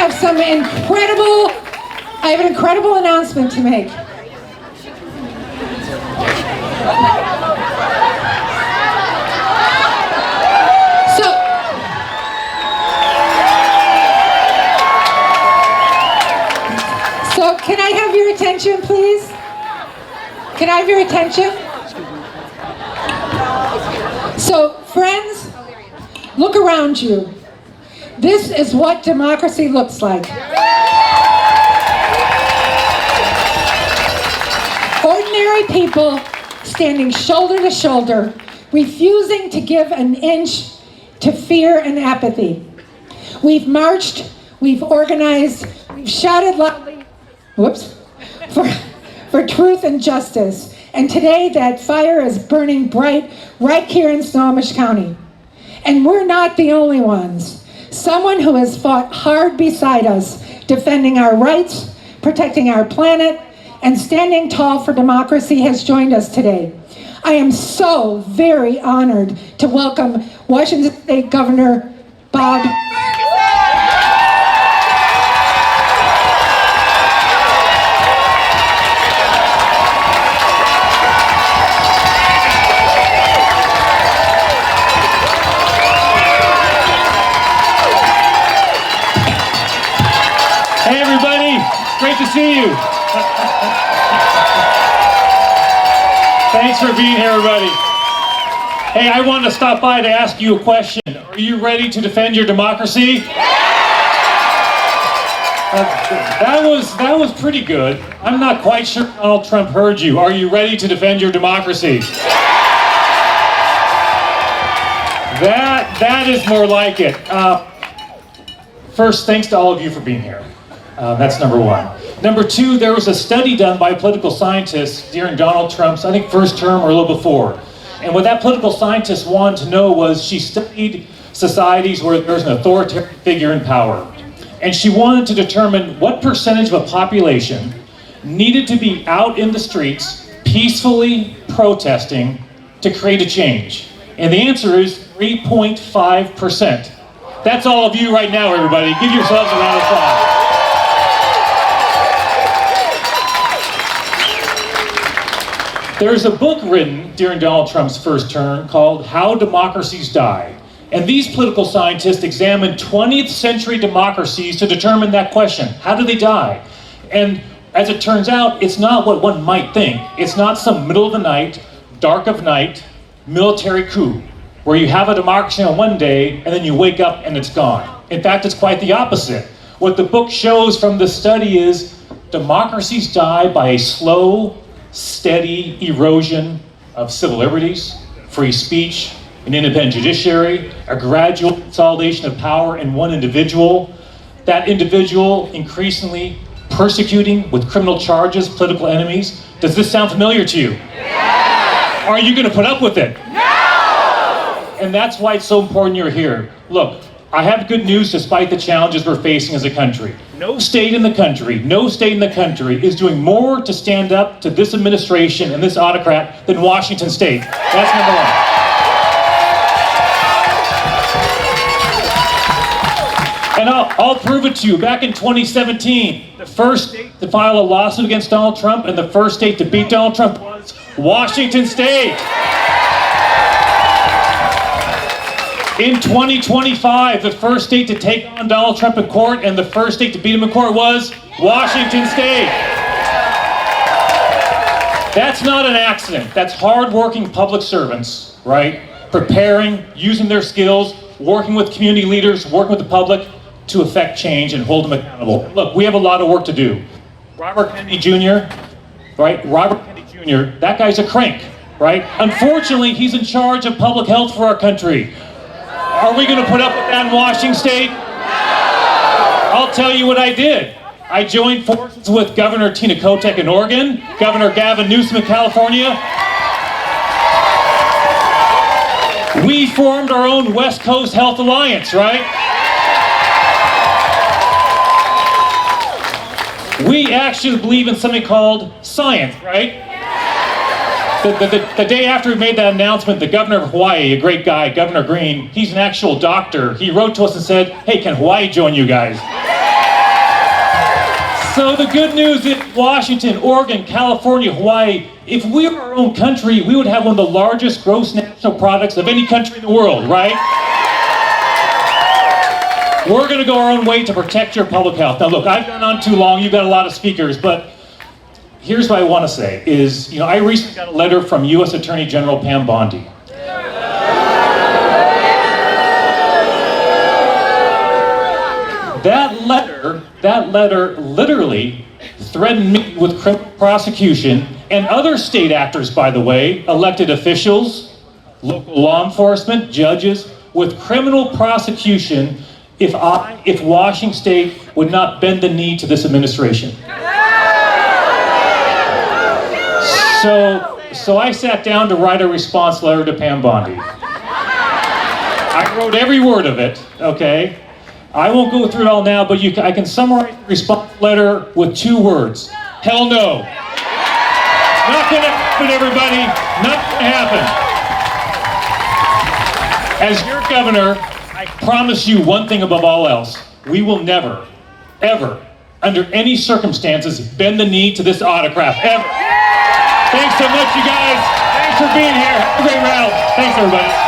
I have an incredible announcement to make. So can I have your attention, please? Can I have your attention? So, friends, look around you. This is what democracy looks like. Ordinary people standing shoulder to shoulder, refusing to give an inch to fear and apathy. We've marched, we've organized, we've shouted loudly, for truth and justice. And today that fire is burning bright right here in Snohomish County. And we're not the only ones. Someone who has fought hard beside us, defending our rights, protecting our planet, and standing tall for democracy has joined us today. I am so very honored to welcome Washington State Governor Bob Hey everybody, great to see you. Thanks for being here, everybody. Hey, I wanted to stop by to ask you a question. Are you ready to defend your democracy? That was pretty good. I'm not quite sure Donald Trump heard you. Are you ready to defend your democracy? That is more like it. First, thanks to all of you for being here. That's number one. Number two, there was a study done by political scientists during Donald Trump's, I think, first term or a little before. And what that political scientist wanted to know was she studied societies where there's an authoritarian figure in power. And she wanted to determine what percentage of a population needed to be out in the streets peacefully protesting to create a change. And the answer is 3.5%. That's all of you right now, everybody. Give yourselves a round of applause. There's a book written during Donald Trump's first term called How Democracies Die. And these political scientists examined 20th century democracies to determine that question. How do they die? And as it turns out, it's not what one might think. It's not some middle of the night, dark of night, military coup, where you have a democracy on one day and then you wake up and it's gone. In fact, it's quite the opposite. What the book shows from the study is democracies die by a slow, steady erosion of civil liberties, free speech, an independent judiciary, a gradual consolidation of power in one individual, that individual increasingly persecuting with criminal charges political enemies. Does this sound familiar to you? Yes! Are you going to put up with it? No! And that's why it's so important you're here. Look, I have good news despite the challenges we're facing as a country. No state in the country is doing more to stand up to this administration and this autocrat than Washington State. That's number one. And I'll prove it to you. Back in 2017, the first state to file a lawsuit against Donald Trump and the first state to beat Donald Trump was Washington State. In 2025, the first state to take on Donald Trump in court and the first state to beat him in court was Washington State. That's not an accident. That's hardworking public servants, right? Preparing, using their skills, working with community leaders, working with the public to effect change and hold them accountable. Look, we have a lot of work to do. Robert Kennedy Jr., right? Robert Kennedy Jr., that guy's a crank, right? Unfortunately, he's in charge of public health for our country. Are we going to put up with that in Washington State? No! I'll tell you what I did. I joined forces with Governor Tina Kotek in Oregon, Governor Gavin Newsom in California. We formed our own West Coast Health Alliance, right? We actually believe in something called science, right? The day after we made that announcement, the governor of Hawaii, a great guy, Governor Green, he's an actual doctor. He wrote to us and said, hey, can Hawaii join you guys? So the good news is Washington, Oregon, California, Hawaii, if we were our own country, we would have one of the largest gross national products of any country in the world, right? We're going to go our own way to protect your public health. Now look, I've gone on too long, you've got a lot of speakers, but here's what I want to say is, I recently got a letter from U.S. Attorney General Pam Bondi. That letter literally threatened me with criminal prosecution and other state actors, by the way, elected officials, local law enforcement, judges, with criminal prosecution if Washington State would not bend the knee to this administration. So I sat down to write a response letter to Pam Bondi. I wrote every word of it, okay? I won't go through it all now, but I can summarize the response letter with 2 words. Hell no. Not gonna happen, everybody. Not gonna happen. As your governor, I promise you one thing above all else. We will never, ever, under any circumstances, bend the knee to this autocrat, ever. Thanks so much, you guys. Thanks for being here. Have a great round. Thanks, everybody.